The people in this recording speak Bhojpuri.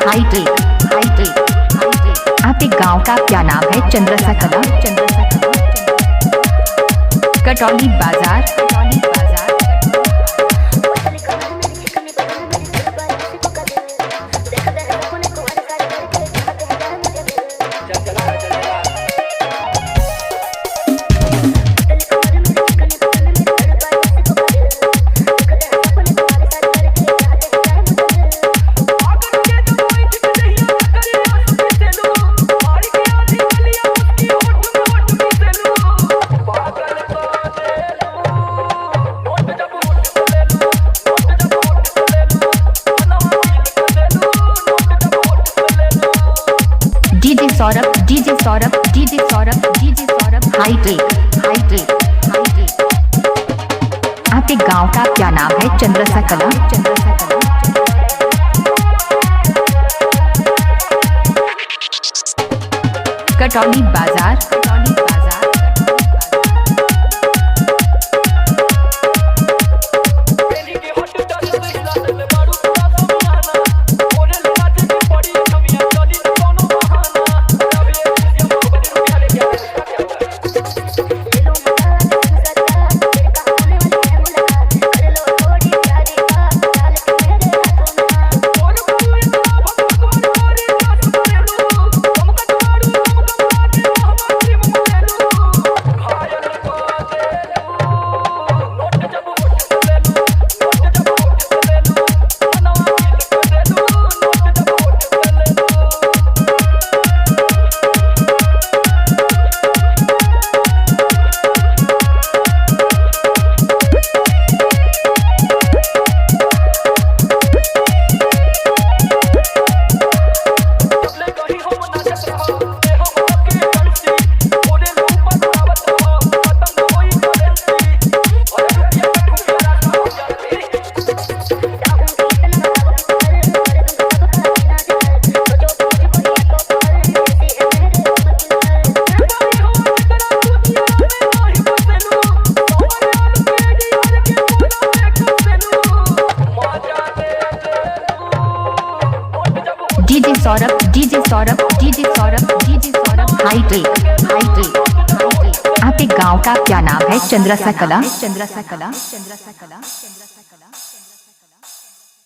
हाईटेक। आपके गांव का क्या नाम है? चंद्रसा कला। कटौली बाजार। सौरभ। हाईटेक। आपके गांव का क्या नाम है? चंद्रसा कला। कटौली बाजार। सौरभ। हाईटेक। आपके गांव का क्या नाम है? चंद्रसा कला।